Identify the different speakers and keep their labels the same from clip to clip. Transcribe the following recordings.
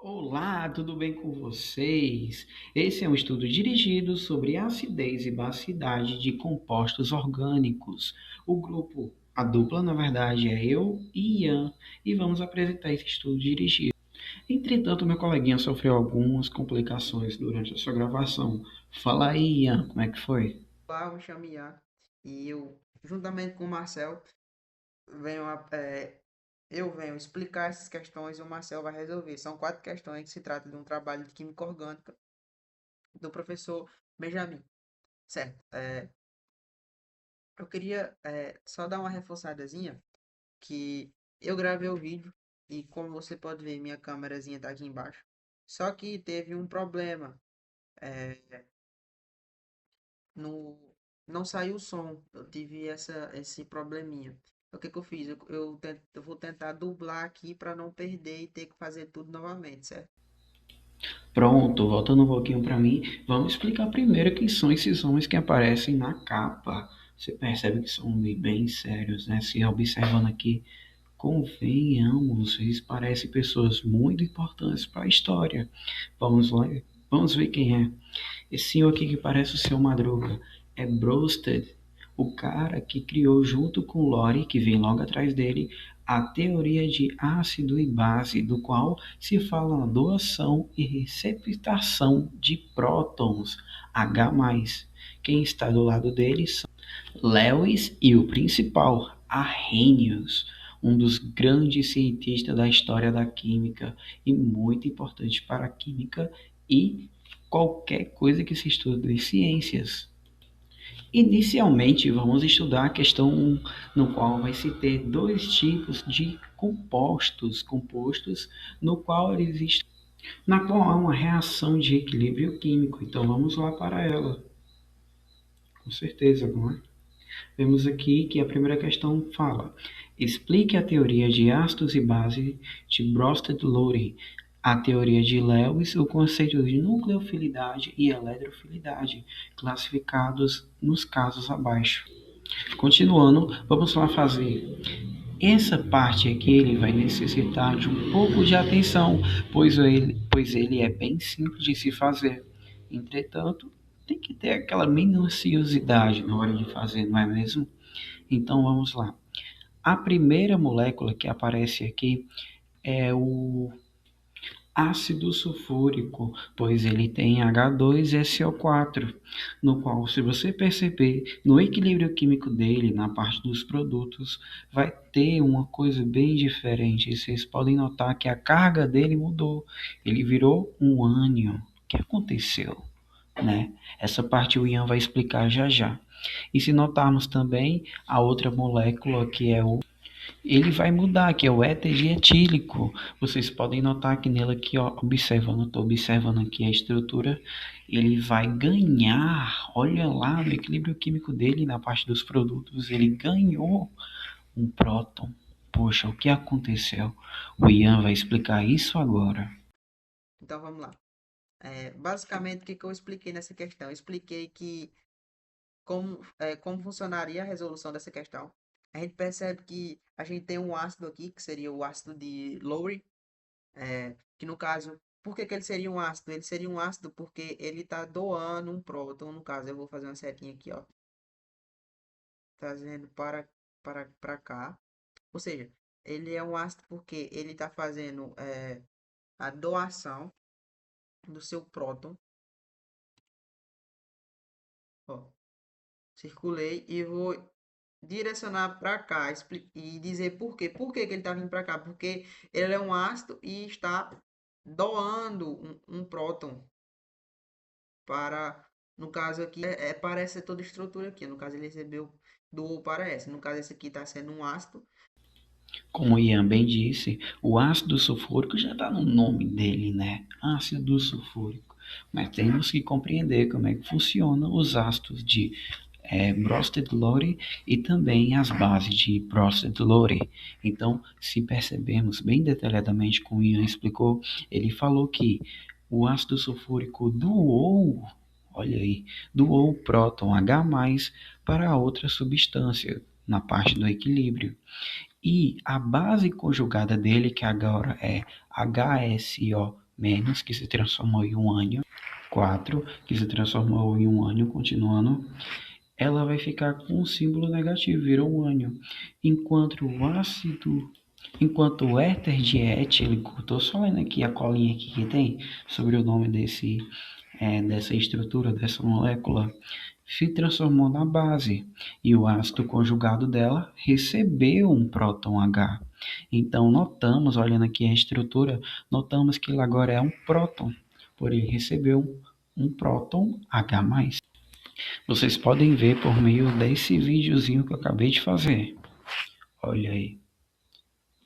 Speaker 1: Olá, tudo bem com vocês? Esse é um estudo dirigido sobre a acidez e basidade de compostos orgânicos. A dupla, na verdade, é eu e Ian, e vamos apresentar esse estudo dirigido. Entretanto, meu coleguinha sofreu algumas complicações durante a sua gravação. Fala aí, Ian, como é que foi?
Speaker 2: Olá, eu me chamo Ian e eu, juntamente com o Marcel, venho eu venho explicar essas questões e o Marcel vai resolver. São quatro questões que se trata de um trabalho de química orgânica do professor Benjamin, certo? Eu queria só dar uma reforçadazinha que eu gravei o vídeo e como você pode ver, minha câmerazinha tá aqui embaixo. Só que teve um problema, é, no, não saiu o som. Eu tive esse probleminha. O que que eu fiz? Eu vou tentar dublar aqui para não perder e ter que fazer tudo novamente, certo?
Speaker 1: Pronto, voltando um pouquinho para mim, vamos explicar primeiro quem são esses homens que aparecem na capa. Você percebe que são bem sérios, né? Se observando aqui, convenhamos, eles parecem pessoas muito importantes para a história. Vamos lá, vamos ver quem é. Esse senhor aqui que parece o seu Madruga é Brosted, o cara que criou junto com Lori, que vem logo atrás dele, a teoria de ácido e base, do qual se fala na doação e receptação de prótons, H+. Quem está do lado dele são Lewis e o principal, Arrhenius, um dos grandes cientistas da história da química e muito importante para a química e qualquer coisa que se estude de ciências. Inicialmente, vamos estudar a questão no qual vai se ter dois tipos de compostos no qual existe, na qual há uma reação de equilíbrio químico. Então vamos lá para ela. Com certeza, não é? Vemos aqui que a primeira questão fala: explique a teoria de ácidos e bases de Bronsted-Lowry, a teoria de Lewis, o conceito de nucleofilidade e eletrofilidade, classificados nos casos abaixo. Continuando, vamos lá fazer. Essa parte aqui ele vai necessitar de um pouco de atenção, pois ele é bem simples de se fazer. Entretanto, tem que ter aquela minuciosidade na hora de fazer, não é mesmo? Então vamos lá. A primeira molécula que aparece aqui é o ácido sulfúrico, pois ele tem H2SO4, no qual, se você perceber, no equilíbrio químico dele, na parte dos produtos, vai ter uma coisa bem diferente. E vocês podem notar que a carga dele mudou, ele virou um ânion. O que aconteceu? Né? Essa parte o Ian vai explicar já já. E se notarmos também a outra molécula que é o ele vai mudar, que é o éter dietílico. Vocês podem notar que nele aqui, ó, observando, estou observando aqui a estrutura, ele vai ganhar, olha lá, no equilíbrio químico dele, na parte dos produtos, ele ganhou um próton. Poxa, o que aconteceu? O Ian vai explicar isso agora.
Speaker 2: Então vamos lá. Basicamente, o que que eu expliquei nessa questão? Eu expliquei que como funcionaria a resolução dessa questão. A gente percebe que a gente tem um ácido aqui, que seria o ácido de Lowry, que no caso, por que que ele seria um ácido? Ele seria um ácido porque ele está doando um próton, no caso, eu vou fazer uma setinha aqui, ó, trazendo para cá. Ou seja, ele é um ácido porque ele está fazendo a doação do seu próton. Ó, circulei e vou direcionar para cá e dizer por quê. Por que que ele está vindo para cá? Porque ele é um ácido e está doando um próton para, no caso aqui, parece toda a estrutura aqui. No caso, ele recebeu, doou para essa. No caso, esse aqui está sendo um ácido.
Speaker 1: Como o Ian bem disse, o ácido sulfúrico já está no nome dele, né? Ácido sulfúrico. Mas temos que compreender como é que funcionam os ácidos de Bronsted-Lowry e também as bases de Bronsted-Lowry. Então, se percebermos bem detalhadamente como o Ian explicou, ele falou que o ácido sulfúrico doou, olha aí, doou o próton H+, para outra substância na parte do equilíbrio. E a base conjugada dele, que agora é HSO menos, que se transformou em um ânion, 4, que se transformou em um ânion, continuando, ela vai ficar com um símbolo negativo, virou um ânion. Enquanto o éter dietílico, estou só lendo aqui a colinha aqui que tem sobre o nome dessa estrutura, dessa molécula, se transformou na base e o ácido conjugado dela recebeu um próton H. Então notamos, olhando aqui a estrutura, notamos que ele agora é um próton, por ele recebeu um próton H+. Vocês podem ver por meio desse videozinho que eu acabei de fazer. Olha aí.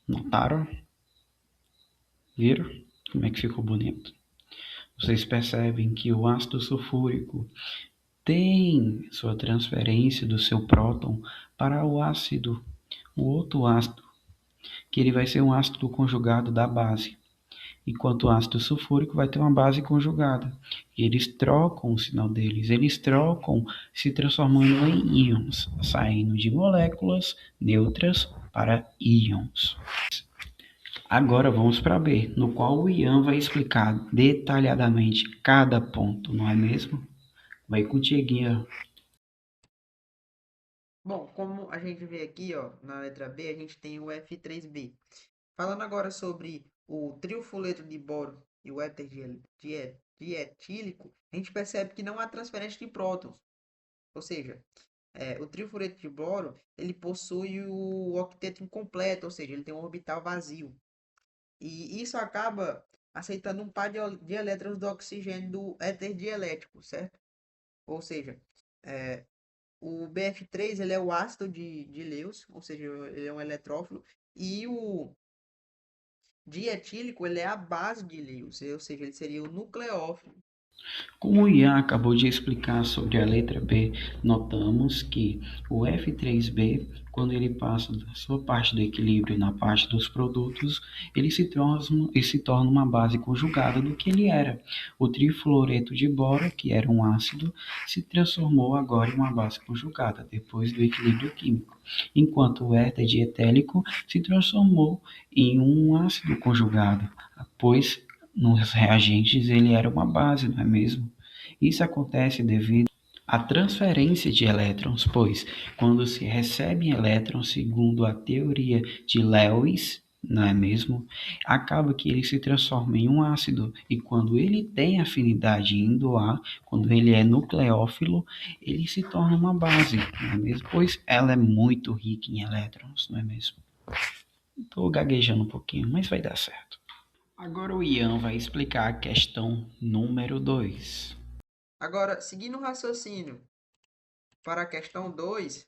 Speaker 1: Notaram? Viram? Como é que ficou bonito? Vocês percebem que o ácido sulfúrico tem sua transferência do seu próton para o outro ácido, que ele vai ser um ácido conjugado da base, enquanto o ácido sulfúrico vai ter uma base conjugada. E eles trocam o sinal deles, eles trocam se transformando em íons, saindo de moléculas neutras para íons. Agora vamos para B, no qual o Ian vai explicar detalhadamente cada ponto, não é mesmo? Vai contigo, Ian.
Speaker 2: Bom, como a gente vê aqui, ó, na letra B, a gente tem o F3B. Falando agora sobre o triofolete de boro e o éter dietílico, a gente percebe que não há transferência de prótons. Ou seja, o triofolete de boro, ele possui o octeto incompleto, ou seja, ele tem um orbital vazio. E isso acaba aceitando um par de elétrons do oxigênio do éter dielético, certo? Ou seja, é, o BF3 ele é o ácido de Lewis, ou seja, ele é um eletrófilo, e o dietílico ele é a base de Lewis, ou seja, ele seria o nucleófilo.
Speaker 1: Como o Ian acabou de explicar sobre a letra B, notamos que o F3B, quando ele passa da sua parte do equilíbrio na parte dos produtos, ele se torna uma base conjugada do que ele era. O trifluoreto de boro, que era um ácido, se transformou agora em uma base conjugada, depois do equilíbrio químico, enquanto o éter dietélico se transformou em um ácido conjugado, pois nos reagentes ele era uma base, não é mesmo? Isso acontece devido à transferência de elétrons, pois quando se recebem elétrons, segundo a teoria de Lewis, não é mesmo? Acaba que ele se transforma em um ácido e quando ele tem afinidade indo A, quando ele é nucleófilo, ele se torna uma base, não é mesmo? Pois ela é muito rica em elétrons, não é mesmo? Estou gaguejando um pouquinho, mas vai dar certo. Agora o Ian vai explicar a questão número 2.
Speaker 2: Agora, seguindo o raciocínio para a questão 2,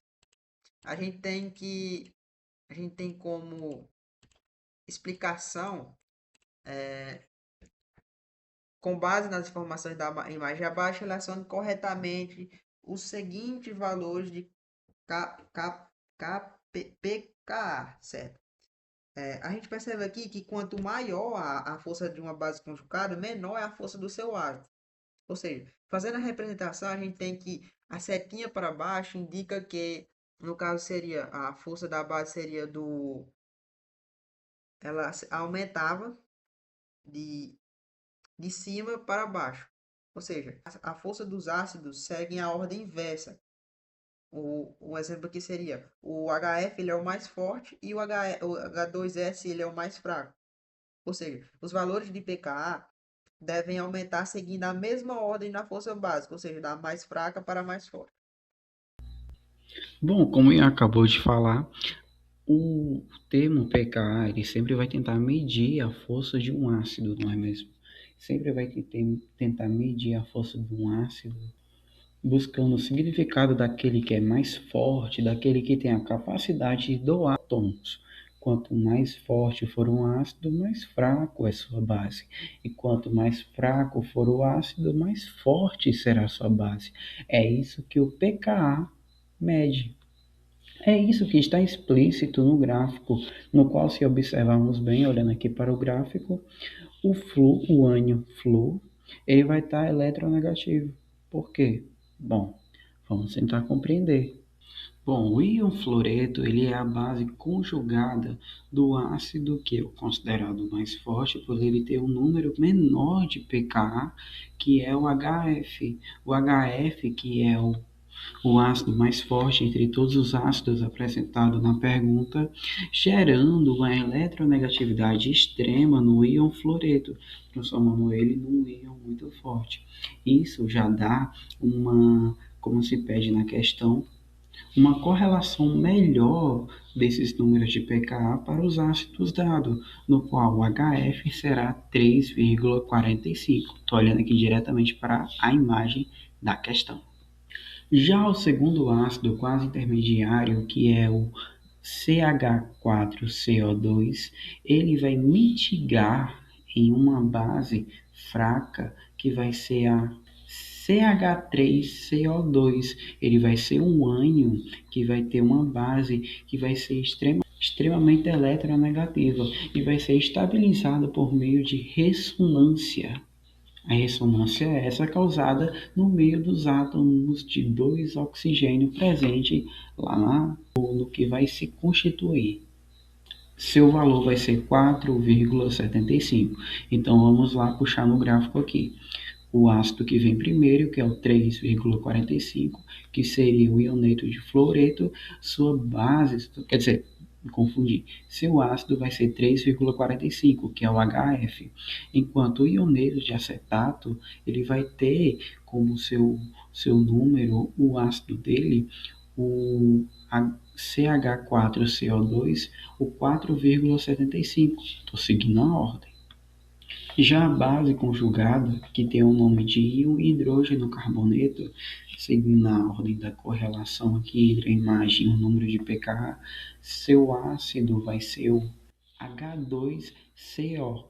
Speaker 2: a gente tem que a gente tem como explicação, com base nas informações da imagem abaixo, relacione corretamente os seguintes valores de pKa, certo? A gente percebe aqui que quanto maior a força de uma base conjugada, menor é a força do seu átomo. Ou seja, fazendo a representação, a gente tem que a setinha para baixo indica que, no caso, seria a força da base seria ela aumentava de, de cima para baixo. Ou seja, a força dos ácidos segue a ordem inversa. Um exemplo aqui seria o HF ele é o mais forte e o H2S ele é o mais fraco. Ou seja, os valores de pKa devem aumentar seguindo a mesma ordem da força básica, ou seja, da mais fraca para a mais forte.
Speaker 1: Bom, como eu acabou de falar, o termo pKa ele sempre vai tentar medir a força de um ácido, não é mesmo? Sempre vai tentar medir a força de um ácido, buscando o significado daquele que é mais forte, daquele que tem a capacidade de doar átomos. Quanto mais forte for um ácido, mais fraco é sua base. E quanto mais fraco for o ácido, mais forte será sua base. É isso que o pKa mede. É isso que está explícito no gráfico, no qual, se observarmos bem, olhando aqui para o gráfico, o ânion Flu, ele vai estar eletronegativo. Por quê? Bom, vamos tentar compreender. Bom, o íon fluoreto ele é a base conjugada do ácido que é o considerado mais forte por ele ter um número menor de pKa, que é o HF. O HF, que é o ácido mais forte entre todos os ácidos apresentados na pergunta, gerando uma eletronegatividade extrema no íon fluoreto, transformando ele num íon muito forte. Isso já dá como se pede na questão, uma correlação melhor desses números de pKa para os ácidos dados, no qual o HF será 3,45. Estou olhando aqui diretamente para a imagem da questão. Já o segundo ácido quase intermediário, que é o CH4CO2, ele vai mitigar em uma base fraca, que vai ser a CH3CO2. Ele vai ser um ânion que vai ter uma base que vai ser extremamente eletronegativa e vai ser estabilizado por meio de ressonância. A ressonância é essa causada no meio dos átomos de dois oxigênio presente lá no que vai se constituir. Seu valor vai ser 4,75. Então vamos lá puxar no gráfico aqui. O ácido que vem primeiro, que é o 3,45, que seria o ioneto de fluoreto, sua base, quer dizer, me confundi, seu ácido vai ser 3,45, que é o HF, enquanto o ioneto de acetato, ele vai ter como seu número, o ácido dele, o CH4CO2, o 4,75. Estou seguindo a ordem. Já a base conjugada, que tem o nome de íon hidrogeno carboneto, seguindo a ordem da correlação aqui entre a imagem e o número de pKa, seu ácido vai ser o H2CO,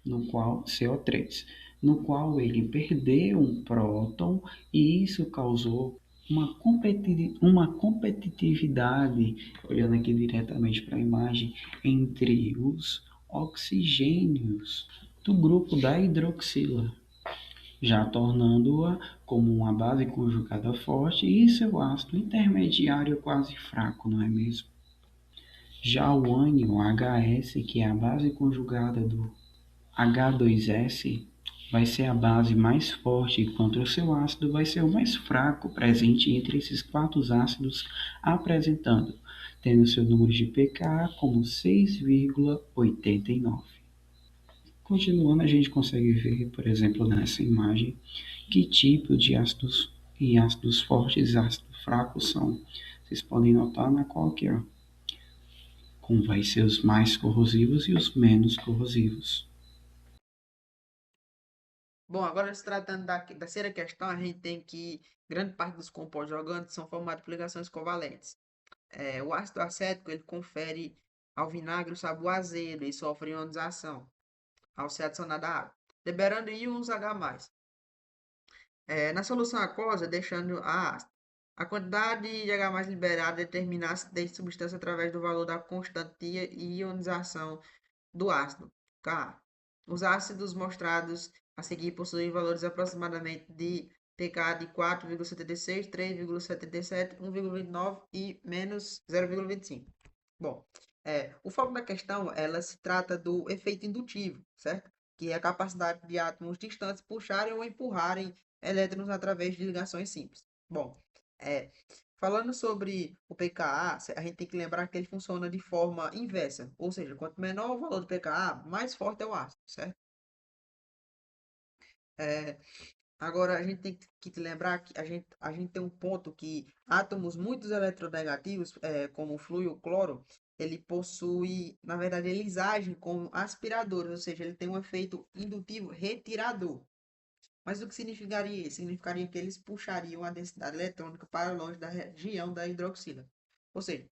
Speaker 1: no qual CO3, no qual ele perdeu um próton e isso causou uma competitividade, olhando aqui diretamente para a imagem, entre os oxigênios do grupo da hidroxila, já tornando-a como uma base conjugada forte e seu ácido intermediário quase fraco, não é mesmo? Já o ânion HS, que é a base conjugada do H2S, vai ser a base mais forte, enquanto o seu ácido vai ser o mais fraco presente entre esses quatro ácidos, apresentando, tendo seu número de pKa como 6,89. Continuando, a gente consegue ver, por exemplo, nessa imagem, que tipo de ácidos e ácidos fortes e ácidos fracos são. Vocês podem notar na qual aqui, ó, como vai ser os mais corrosivos e os menos corrosivos.
Speaker 2: Bom, agora se tratando da terceira questão, a gente tem que grande parte dos compostos orgânicos são formados por ligações covalentes. O ácido acético ele confere ao vinagre o sabor azedo e sofre ionização ao ser adicionado à água, liberando íons H+. Na solução aquosa, deixando a ácida. A quantidade de H+ liberada determina a acidez de substância através do valor da constante de ionização do ácido, Ka. Os ácidos mostrados a seguir possuem valores aproximadamente de pK de 4,76, 3,77, 1,29 e menos 0,25. Bom, o foco da questão, ela se trata do efeito indutivo, certo? Que é a capacidade de átomos distantes puxarem ou empurrarem elétrons através de ligações simples. Bom, é, falando sobre o pKa, a gente tem que lembrar que ele funciona de forma inversa, ou seja, quanto menor o valor do pKa, mais forte é o ácido, certo? É, Agora, a gente tem que lembrar que a gente tem um ponto que átomos muito eletronegativos, como o flúor e o cloro, ele possui, na verdade, eles agem como aspiradores, ou seja, ele tem um efeito indutivo retirador. Mas o que significaria isso? Significaria que eles puxariam a densidade eletrônica para longe da região da hidroxila. Ou seja,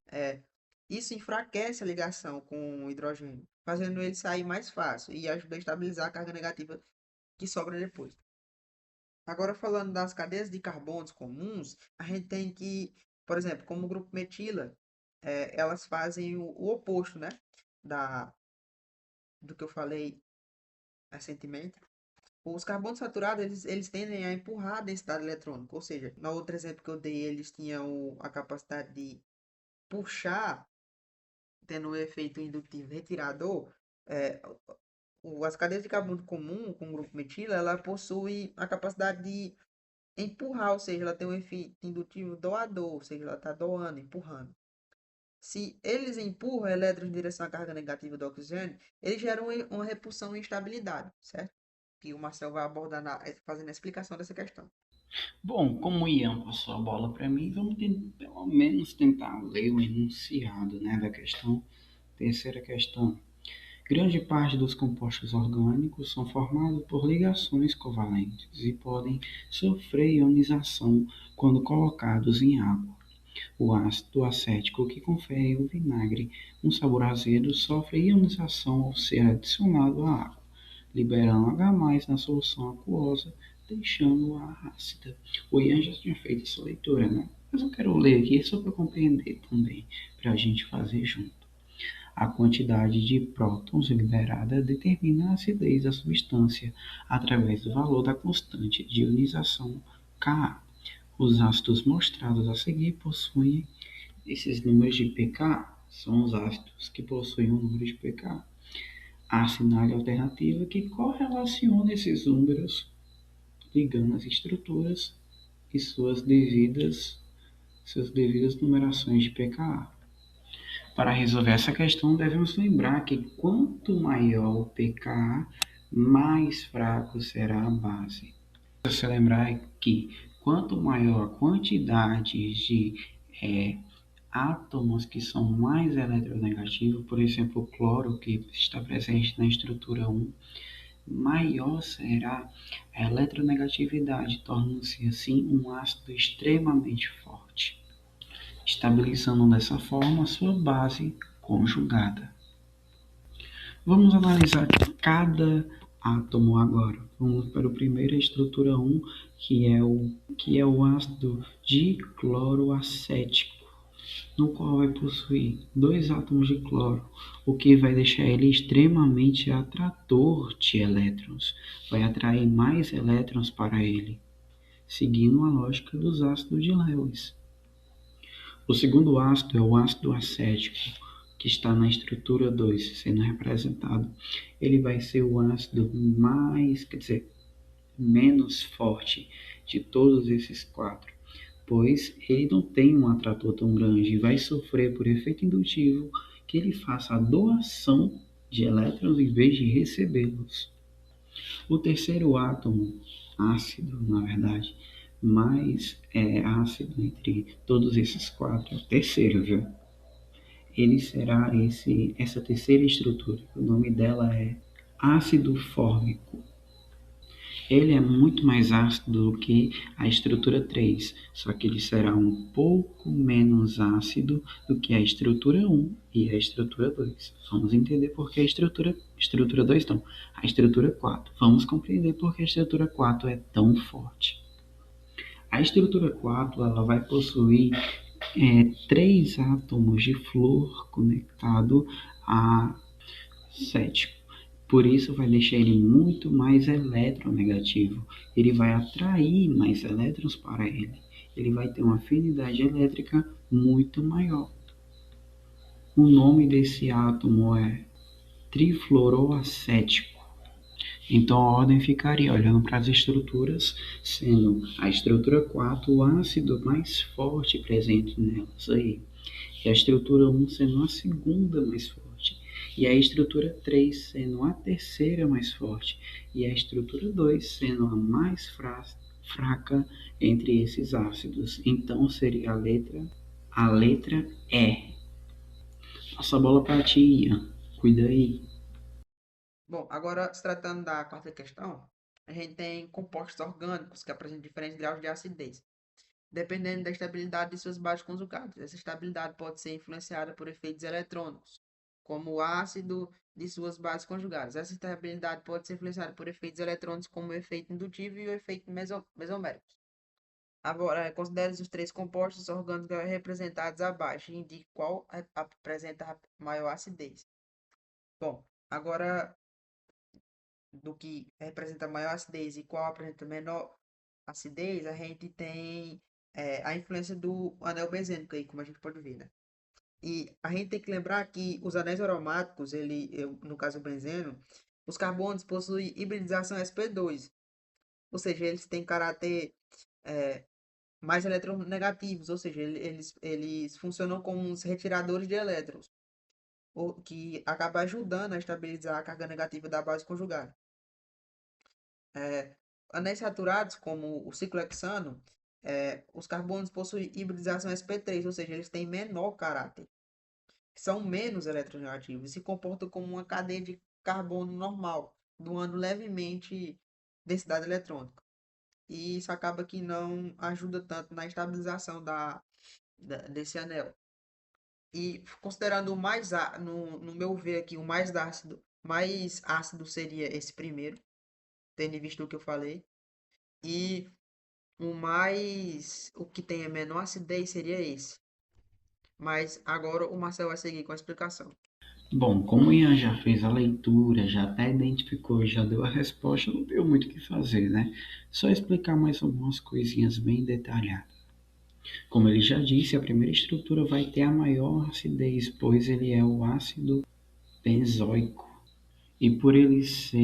Speaker 2: é, isso enfraquece a ligação com o hidrogênio, fazendo ele sair mais fácil e ajuda a estabilizar a carga negativa que sobra depois. Agora, falando das cadeias de carbonos comuns, a gente tem que, por exemplo, como o grupo metila, elas fazem o oposto, né? Da, do que eu falei recentemente. Os carbonos saturados, eles tendem a empurrar a densidade eletrônica, ou seja, no outro exemplo que eu dei, eles tinham a capacidade de puxar, tendo um efeito indutivo retirador. é, as cadeias de carbono comum, com o grupo metila, ela possui a capacidade de empurrar, ou seja, ela tem um efeito indutivo doador, ou seja, ela está doando, empurrando. Se eles empurram elétrons em direção à carga negativa do oxigênio, eles geram uma repulsão e instabilidade, certo? Que o Marcel vai abordar fazendo a explicação dessa questão.
Speaker 1: Bom, como o Ian passou a bola para mim, vamos pelo menos tentar ler o enunciado, né, da questão. Terceira questão. Grande parte dos compostos orgânicos são formados por ligações covalentes e podem sofrer ionização quando colocados em água. O ácido acético, que confere ao vinagre um sabor azedo, sofre ionização ao ser adicionado à água, liberando H+ na solução aquosa, deixando-a ácida. O Ian já tinha feito essa leitura, né? Mas eu quero ler aqui só para compreender também, para a gente fazer junto. A quantidade de prótons liberada determina a acidez da substância através do valor da constante de ionização Ka. Os ácidos mostrados a seguir possuem esses números de pK, são os ácidos que possuem um número de pK. Há sinal alternativa que correlaciona esses números, ligando as estruturas e suas devidas numerações de pKa. Para resolver essa questão, devemos lembrar que quanto maior o pKa, mais fraco será a base. Se você lembrar que quanto maior a quantidade de átomos que são mais eletronegativos, por exemplo, o cloro, que está presente na estrutura 1, maior será a eletronegatividade, tornando-se assim um ácido extremamente forte, estabilizando dessa forma sua base conjugada. Vamos analisar cada átomo agora. Vamos para o primeiro, a estrutura 1, que é o ácido dicloroacético, no qual vai possuir dois átomos de cloro, o que vai deixar ele extremamente atrator de elétrons, vai atrair mais elétrons para ele, seguindo a lógica dos ácidos de Lewis. O segundo ácido é o ácido acético, que está na estrutura 2, sendo representado. Ele vai ser o ácido menos forte de todos esses quatro, pois ele não tem um atrator tão grande e vai sofrer por efeito indutivo que ele faça a doação de elétrons em vez de recebê-los. O terceiro átomo, ácido, na verdade, mais ácido entre todos esses quatro, é o terceiro, viu? Ele será essa terceira estrutura. O nome dela é ácido fórmico. Ele é muito mais ácido do que a estrutura 3, só que ele será um pouco menos ácido do que a estrutura 1 e a estrutura 2. Vamos entender por que a estrutura 2 não, a estrutura 4. Vamos compreender por que a estrutura 4 é tão forte. A estrutura 4 ela vai possuir 3 átomos de flúor conectado a cético. Por isso vai deixar ele muito mais eletronegativo. Ele vai atrair mais elétrons para ele. Ele vai ter uma afinidade elétrica muito maior. O nome desse átomo é trifluoroacético. Então a ordem ficaria olhando para as estruturas, sendo a estrutura 4 o ácido mais forte presente nelas aí, e a estrutura 1 sendo a segunda mais forte, e a estrutura 3 sendo a terceira mais forte, e a estrutura 2 sendo a mais fraca entre esses ácidos. Então seria a letra E. Passa a bola para ti, Ian. Cuida aí.
Speaker 2: Bom, agora se tratando da quarta questão, a gente tem compostos orgânicos que apresentam diferentes graus de acidez, dependendo da estabilidade de suas bases conjugadas. Essa estabilidade pode ser influenciada por efeitos eletrônicos, como o ácido de suas bases conjugadas. Essa estabilidade pode ser influenciada por efeitos eletrônicos, como o efeito indutivo e o efeito mesomérico. Agora, considere os três compostos orgânicos representados abaixo e indique qual apresenta maior acidez. Bom, agora do que representa maior acidez e qual apresenta menor acidez, a gente tem a influência do anel benzênico aí, como a gente pode ver, né? E a gente tem que lembrar que os anéis aromáticos, no caso o benzeno, os carbonos possuem hibridização sp2, ou seja, eles têm caráter é, mais eletronegativos, ou seja, eles funcionam como uns retiradores de elétrons, o que acaba ajudando a estabilizar a carga negativa da base conjugada. É, anéis saturados, como o ciclohexano, os carbonos possuem hibridização sp3, ou seja, eles têm menor caráter, são menos eletronegativos e se comportam como uma cadeia de carbono normal, doando levemente densidade eletrônica. E isso acaba que não ajuda tanto na estabilização desse anel. E considerando o mais, no meu ver aqui, mais ácido seria esse primeiro, tendo visto o que eu falei. E o que tem a menor acidez seria esse. Mas agora o Marcel vai seguir com a explicação.
Speaker 1: Bom, como o Ian já fez a leitura, já até identificou, já deu a resposta, não deu muito o que fazer, né? Só explicar mais algumas coisinhas bem detalhadas. Como ele já disse, a primeira estrutura vai ter a maior acidez, pois ele é o ácido benzoico. E por ele ser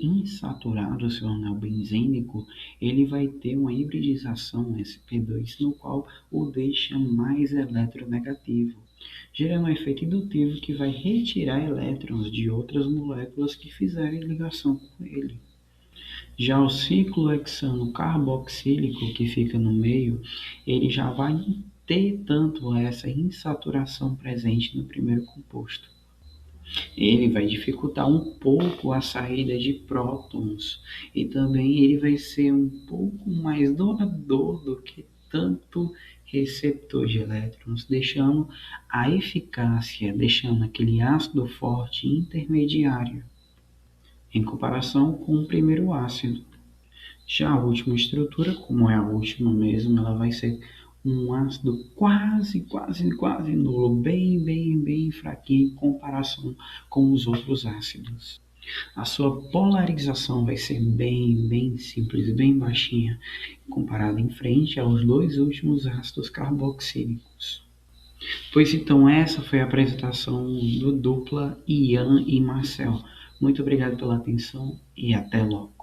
Speaker 1: insaturado, seu anel benzênico, ele vai ter uma hibridização sp2, no qual o deixa mais eletronegativo, gerando um efeito indutivo que vai retirar elétrons de outras moléculas que fizerem ligação com ele. Já o ciclo hexano carboxílico, que fica no meio, ele já vai ter tanto essa insaturação presente no primeiro composto. Ele vai dificultar um pouco a saída de prótons e também ele vai ser um pouco mais doador do que tanto receptor de elétrons, deixando a eficácia, deixando aquele ácido forte intermediário, em comparação com o primeiro ácido. Já a última estrutura, como é a última mesmo, ela vai ser um ácido quase nulo, bem fraquinho em comparação com os outros ácidos. A sua polarização vai ser bem simples, bem baixinha, comparada em frente aos dois últimos ácidos carboxílicos. Pois então, essa foi a apresentação do dupla Ian e Marcel. Muito obrigado pela atenção e até logo.